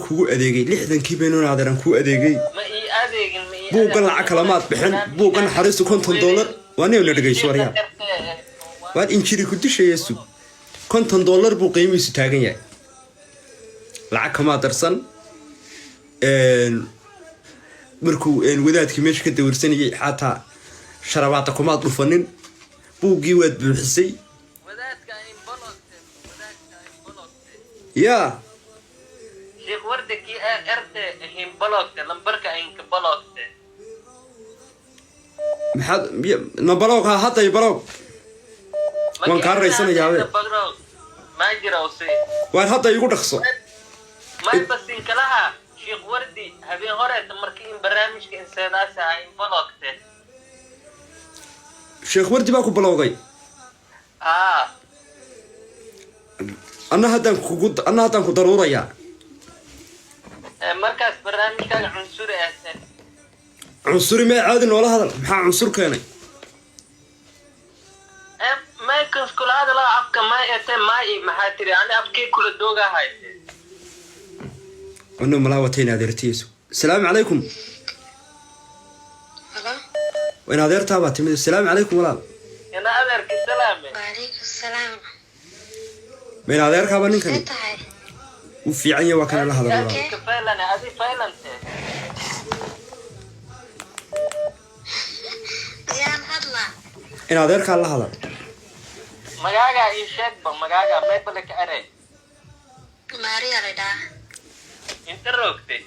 kugu adeegay 60kii beenon adeeran ku adeegay ma ii adeegin buugan lacag kalamaad bixin buugan xariistu $50 waa nin la dhageyso wariyaa waad injiri ku dishayeesu $50 buu qiimihiisu taagan yahay lacag kama darsan markuu wadaadkii meesha ka dawirsanayay xataa sharabaata kuma dhufanin buugii waad buuxisay wadaadka in bologte ya sheekh wardaki arte in bologte lambarka in ka bologte maxad nabalog hadda balog waan ka raysanayaa ma jira ose waan hadda igu dhaqso ma basin kalaha sheekh wardi habeen hore markii in barnaamijka insaadaas ah in bologte sheekh wardi baa ku balowday أنا هذا ضرورة يا مركز برنامج كان عنصري ما عادن ولا هذا ما عنصر كاني ما يكون كل هذا لا أبقى ما يتم ما محاتري أنا أبكي كل الدوغة هاي أنه ملاوتين هذا رتيسو السلام عليكم وين هذا رتابات السلام عليكم ولا أنا أذكر السلام وعليكم السلام من هذا ركابا نكني وفي عيني وكان الله هذا الله فعلا هذه فعلا يا الله إن هذا ركاب الله هذا مجاجا يشك بمجاجا ما يبلك أري ماريا ردا أنت روكتي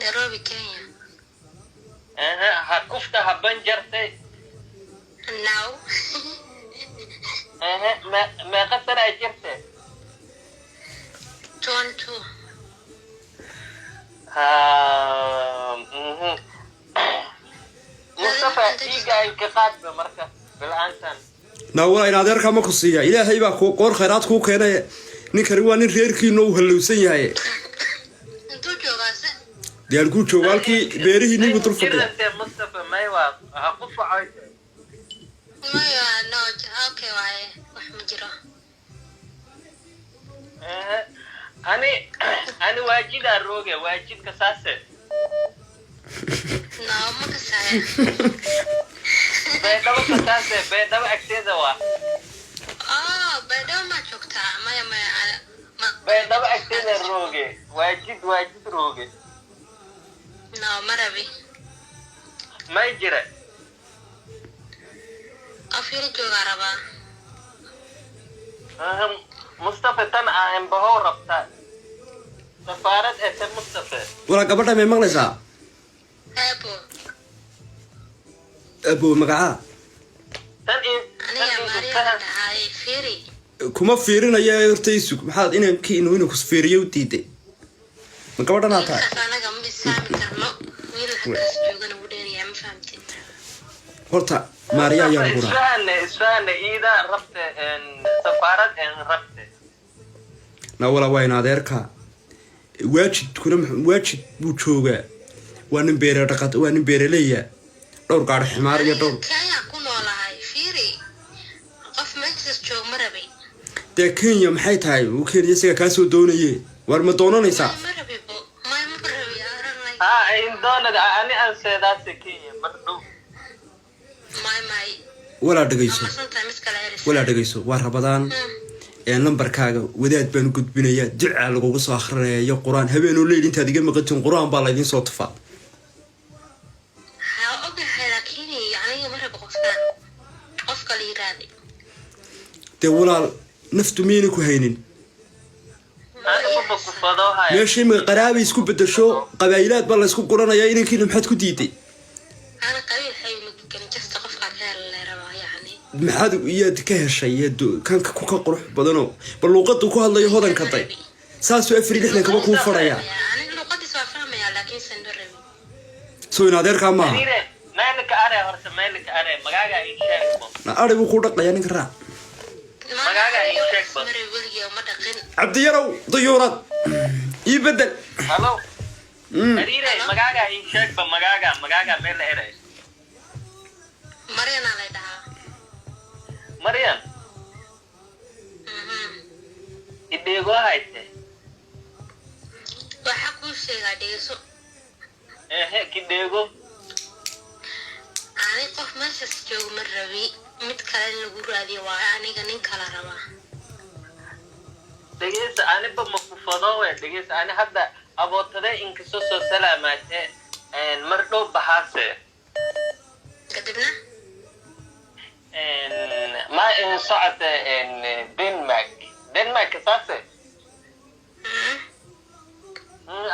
نيروبي كينيا هكفتها بنجرتي ناو ما قصر أجرته 22 مصطفى إيجا انكقاد بمركز بالعنسان ناولا إن هذا ركاب ما كسيا إلى هيبا قور خيرات كو كنا نكروان ريركي نو هلوسين ياي انتو جوغاسة ديال كو جوالكي بيري نيجو ترفض مصطفى ما يوا هقف عايز ما يوا نوج اوكي واي وحمجرة أنا واجد أروجي واجد كساسة ناو ما كسايا بيدو كساسة بيدو أكتيزا وا بيدو ما شوكتا ما بيدو أكتيزا روجي واجد روجي ناو مربي ما يجري أفير جوغا ربا مصطفى تنع إن بهو ربطان سفارة اسم مصطفى ولا قبلها من مغلسة أبو مقعا أنا ماريا هاي فيري كما فيرنا يا يرتيسك محاد إنه كإنه كسفيريو تيتي من قبلها ناتا أنا قم بسامي كرنو ويل حكاس جوغا نوديري يا مفهمتي هرتا ماريا يا غورا إسفان إذا ربط سفارة إن ربط ناولا وين هذا واجد بوجوغا وأنا بير رقت وأنا بير ليا دور قار حمار يا دور كان يكون ولا هاي فيري قف مجلس جوغ مربي ده كينيا maxay tahay uu keenay isaga ka soo doonayay war ma doonanaysaa مربي بو ما مربي إن دون أنا أنسى كينيا برضو ولا dhageyso waa rabadaan ee lambarkaaga wadaad baan gudbinayaa duca lagu soo akhriyo quraan habeen oo leeyid intaad iga maqatin quraan baa la idin soo tufaa ha ogahay laakiin yani marba qof kale yiraahdo de walaal naftu miyayna ku haynin meeshii ma qaraabay isku bedesho qabaylaad baa la isku qoranayaa inankiina maxaad ku diiday ana qabiil hay ma kan jasta qof qaar la rabaa yani maxaad iyad ka heshay kan ku ka qurux badano bal luqad ku hadlayo hodan ka tay saasoo afri lixdan kaba ku faraya yani luqadii soo fahmaya laakiin sandareeb soo in adeerka ma مالك أري هرس مالك أري مجاجا يشيك أري بقول لك يعني كرا مجاجا يشيك عبد يرو ضيورات يبدل هلو أريرة مجاجا يشيك بمجاجا ميل أري مريم على ده مريم إديغو هايته sheegaa dhegeyso kidheego ani qof meeshaas joogo ma rabi mid kale lagu raadiyo waa aniga nin kala rabaa dhegeysa aniba ma ku fadoowe dhegeysa ani hadda abootade inkastoo soo salaamaatee mar dhow baxaase kadibna ma socota denmark saase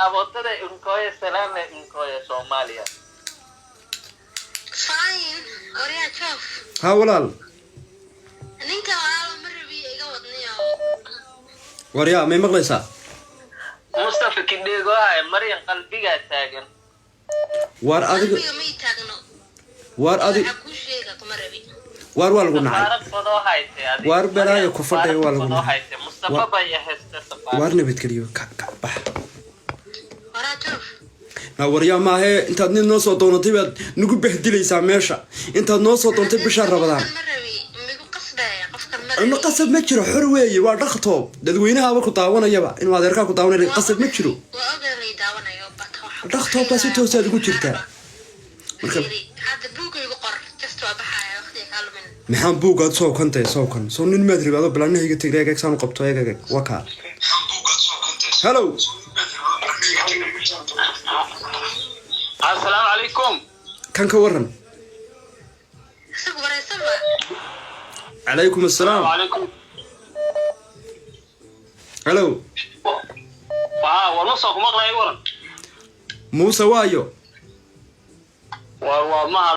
abootada inkooya salaame inkooya soomaaliya fine oriya jof ها walaal ninka walaalo ma rabi iga wadniyo waryaa may maqlaysaa mustafa kidheego hay maryan qalbigaa taagan waar adiga ma ii taagno waar adiga waxa ku sheega kuma rabi waar waa lagu nacay safaarad fadoo haytay adiga waar balaayo ku fadhay waa lagu fadoo nacay haytay mustafa bay haysta safaarad waar nabadgeliyo ka bax waraa jof na waryaa maahe intaad nin noo soo doonatay baad nagu bahdilaysaa meesha intaad noo soo doontay bisha rabadaan ma rabi migu qasbaya qofkan ma rabi ma qasab ma jiro xor weeye waa dhaqtoob dadweynahaaba ku daawanayaba inuu adeerkaa ku daawanaya qasab ma jiro waa ogaanay daawanayo baka waxa dhaqtoobkaa si toosaad ugu jirtaa marka hadda buugaygu qor just waa baxaya waqtiga kaa lumin maxaan buugaad soo kantay soo kan soo nin maad ribaado balaanahayga tegay eeg saan u qabto eeg waa kaa hello assalaamu calaykum kan ka waran isagu wareysaba calaykum assalaam calaykum hello waa noo soo kuma maqlayo waran muuse waayo waa ma